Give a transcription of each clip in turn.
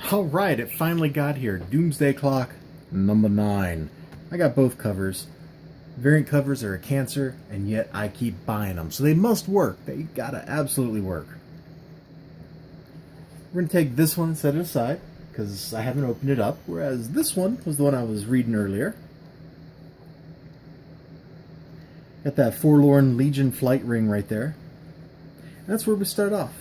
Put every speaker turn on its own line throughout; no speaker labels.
Alright, it finally got here. Doomsday Clock number 9. I got both covers. Variant covers are a cancer, and yet I keep buying them. So they must work. They gotta absolutely work. We're gonna take this one and set it aside, because I haven't opened it up, whereas this one was the one I was reading earlier. Got that Forlorn Legion flight ring right there. And that's where we start off.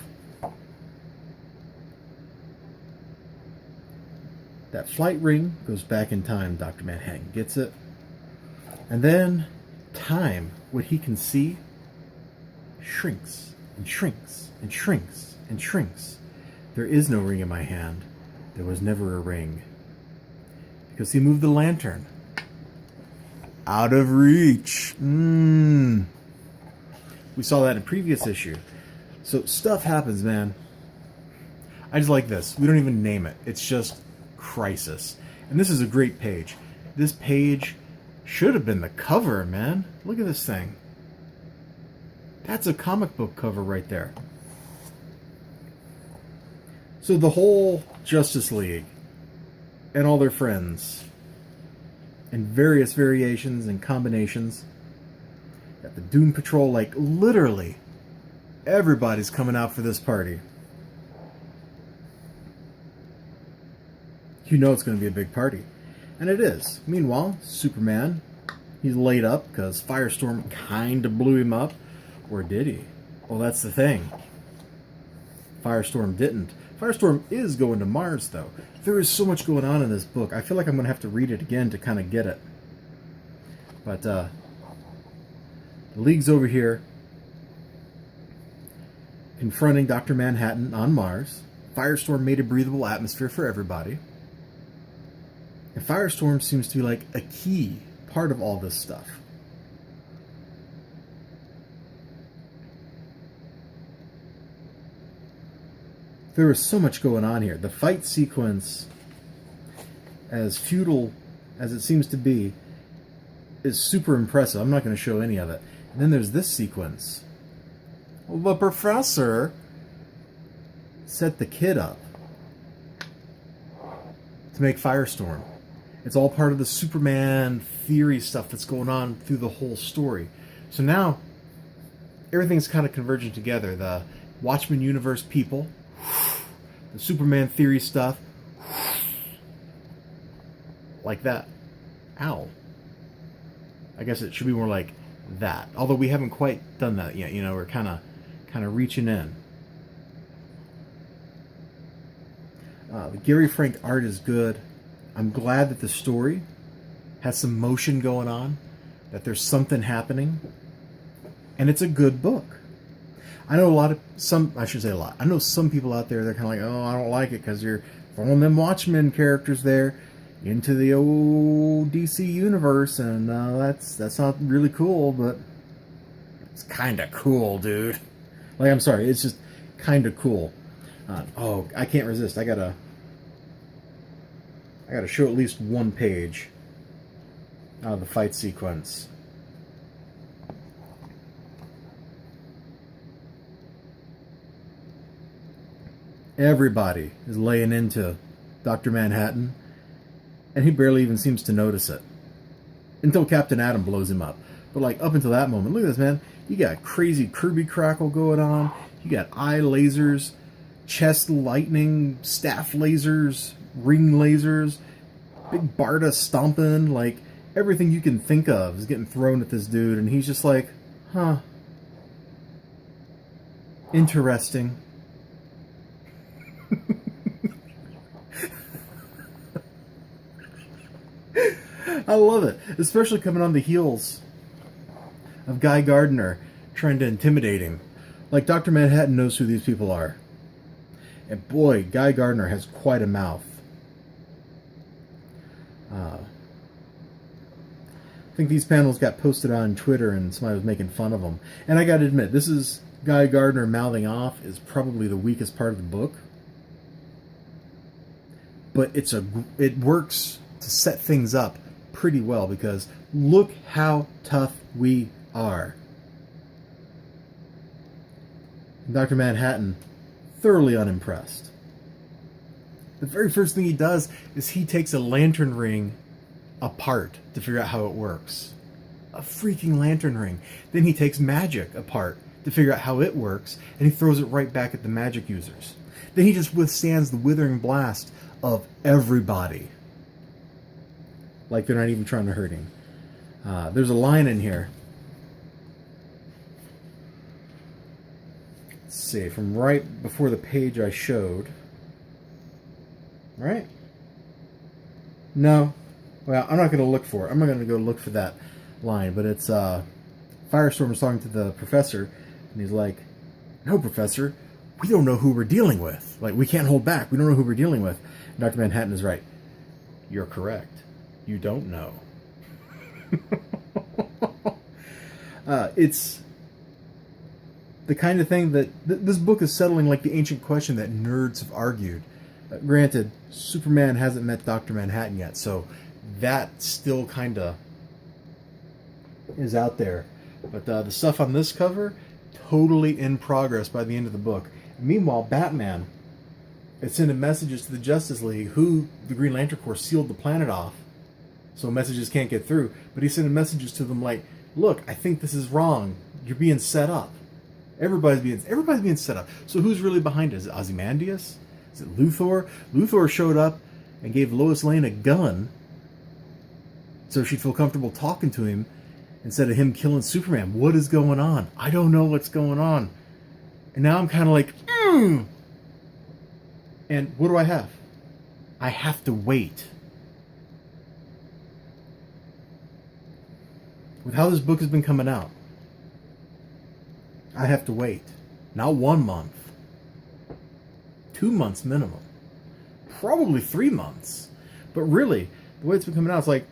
That flight ring goes back in time. Dr. Manhattan gets it. And then time, what he can see, shrinks and shrinks and shrinks and shrinks. There is no ring in my hand. There was never a ring. Because he moved the lantern. Out of reach. We saw that in a previous issue. So stuff happens, man. I just like this. We don't even name it. It's just Crisis. And this is a great page. This page should have been the cover, man. Look at this thing. That's a comic book cover right there. So the whole Justice League and all their friends in various variations and combinations. Got the Doom Patrol, like literally everybody's coming out for this party. You know it's going to be a big party. And it is. Meanwhile, Superman, he's laid up because Firestorm kind of blew him up. Or did he? Well, that's the thing. Firestorm didn't. Firestorm is going to Mars, though. There is so much going on in this book. I feel like I'm going to have to read it again to kind of get it. But, the League's over here confronting Dr. Manhattan on Mars. Firestorm made a breathable atmosphere for everybody. And Firestorm seems to be like a key part of all this stuff. There is so much going on here. The fight sequence, as futile as it seems to be, is super impressive. I'm not going to show any of it. And then there's this sequence. The professor set the kid up to make Firestorm. It's all part of the Superman theory stuff that's going on through the whole story. So now, everything's kind of converging together. The Watchmen universe people, the Superman theory stuff, like that. Ow. I guess it should be more like that. Although we haven't quite done that yet. You know, we're kind of reaching in. The Gary Frank art is good. I'm glad that the story has some motion going on, that there's something happening, and it's a good book. I know I should say a lot. I know some people out there, they're kind of like, oh, I don't like it because you're throwing them Watchmen characters there into the old DC universe, and that's not really cool, but it's kind of cool, dude. Like, I'm sorry, it's just kind of cool. I can't resist. I gotta show at least one page out of the fight sequence. Everybody is laying into Dr. Manhattan, and he barely even seems to notice it. Until Captain Atom blows him up. But like, up until that moment, look at this, man. You got crazy Kirby crackle going on. You got eye lasers, chest lightning, staff lasers, ring lasers, big Barda stomping, like everything you can think of is getting thrown at this dude, and he's just like, huh, interesting. I love it, especially coming on the heels of Guy Gardner trying to intimidate him. Like, Dr. Manhattan knows who these people are. And boy, Guy Gardner has quite a mouth. I think these panels got posted on Twitter and somebody was making fun of them. And I gotta admit, this is Guy Gardner mouthing off is probably the weakest part of the book. But it works to set things up pretty well, because look how tough we are. Dr. Manhattan, thoroughly unimpressed. The very first thing he does is he takes a lantern ring apart to figure out how it works. A freaking lantern ring. Then he takes magic apart to figure out how it works, and he throws it right back at the magic users. Then he just withstands the withering blast of everybody. Like they're not even trying to hurt him. There's a line in here. Let's see, from right before the page I showed. Right? No. Well, I'm not going to look for it. I'm not going to go look for that line, but it's Firestorm is talking to the professor, and he's like, "No, Professor, we don't know who we're dealing with. Like, we can't hold back. We don't know who we're dealing with." And Dr. Manhattan is right. "You're correct. You don't know." It's the kind of thing that this book is settling like the ancient question that nerds have argued. Granted, Superman hasn't met Dr. Manhattan yet, so that still kind of is out there. But the stuff on this cover, totally in progress by the end of the book. Meanwhile, Batman is sending messages to the Justice League, who the Green Lantern Corps sealed the planet off, so messages can't get through. But he's sending messages to them like, "Look, I think this is wrong. You're being set up. Everybody's being set up." So who's really behind it? Is it Ozymandias? Is it Luthor? Luthor showed up and gave Lois Lane a gun so she'd feel comfortable talking to him instead of him killing Superman. What is going on? I don't know what's going on. And now I'm kind of like, And what do I have? I have to wait. With how this book has been coming out, I have to wait. Not 1 month. 2 months minimum. Probably 3 months. But really, the way it's been coming out, it's like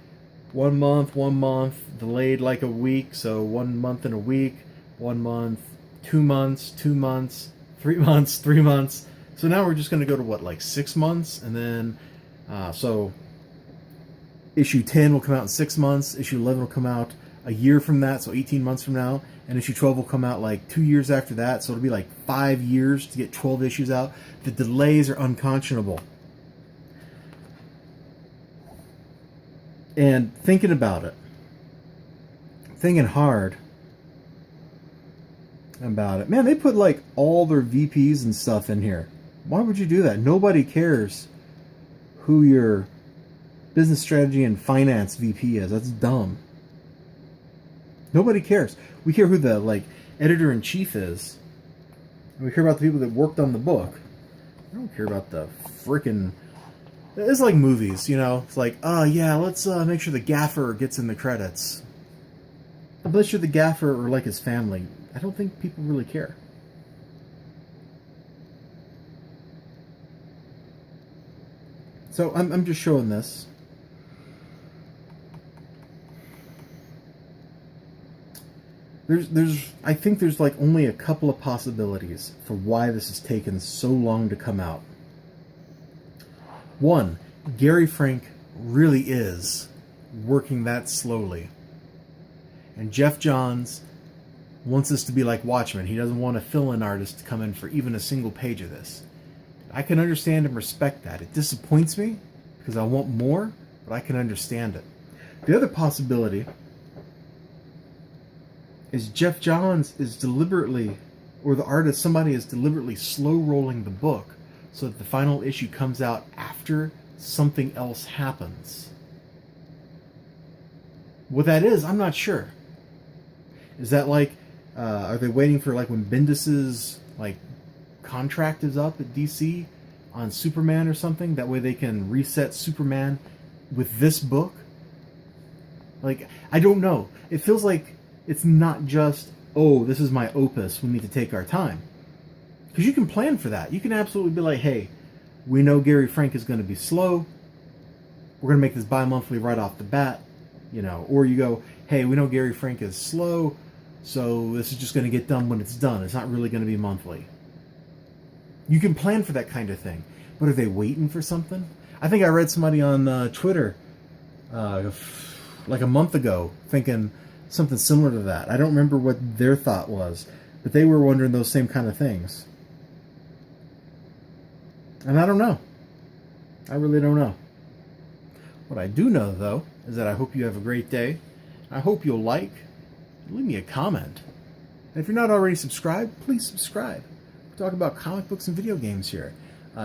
1 month, delayed like a week, so 1 month and a week, 1 month, 2 months, 2 months, 3 months, 3 months. So now we're just going to go to what, like 6 months? And then, so issue 10 will come out in 6 months, issue 11 will come out a year from that, so 18 months from now, and issue 12 will come out like 2 years after that, so it'll be like 5 years to get 12 issues out. The delays are unconscionable. And thinking about it, thinking hard about it, man, they put like all their VPs and stuff in here. Why would you do that? Nobody cares who your business strategy and finance VP is. That's dumb. Nobody cares. We care who the like editor-in-chief is. And we care about the people that worked on the book. I don't care about the freaking... It's like movies, you know? It's like, oh yeah, let's make sure the gaffer gets in the credits. Unless you're the gaffer or like his family, I don't think people really care. So I'm just showing this. I think there's like only a couple of possibilities for why this has taken so long to come out. One, Gary Frank really is working that slowly. And Jeff Johns wants this to be like Watchmen. He doesn't want a fill-in artist to come in for even a single page of this. I can understand and respect that. It disappoints me because I want more, but I can understand it. The other possibility is Jeff Johns is deliberately, or the artist, somebody is deliberately slow-rolling the book so that the final issue comes out after something else happens. What that is, I'm not sure. Is that like, are they waiting for like when Bendis's like contract is up at DC on Superman or something? That way they can reset Superman with this book? Like, I don't know. It feels like it's not just, oh, this is my opus, we need to take our time. Because you can plan for that. You can absolutely be like, hey, we know Gary Frank is going to be slow. We're going to make this bi-monthly right off the bat. You know, or you go, hey, we know Gary Frank is slow, so this is just going to get done when it's done. It's not really going to be monthly. You can plan for that kind of thing. But are they waiting for something? I think I read somebody on Twitter like a month ago thinking something similar to that. I don't remember what their thought was, but they were wondering those same kind of things. And I don't know. I really don't know. What I do know, though, is that I hope you have a great day. I hope you'll like and leave me a comment. And if you're not already subscribed, please subscribe. We talk about comic books and video games here.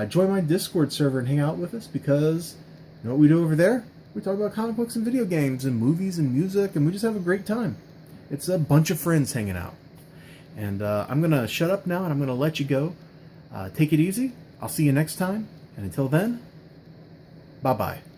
Join my Discord server and hang out with us, because you know what we do over there? We talk about comic books and video games and movies and music, and we just have a great time. It's a bunch of friends hanging out. And I'm going to shut up now, and I'm going to let you go. Take it easy. I'll see you next time. And until then, bye-bye.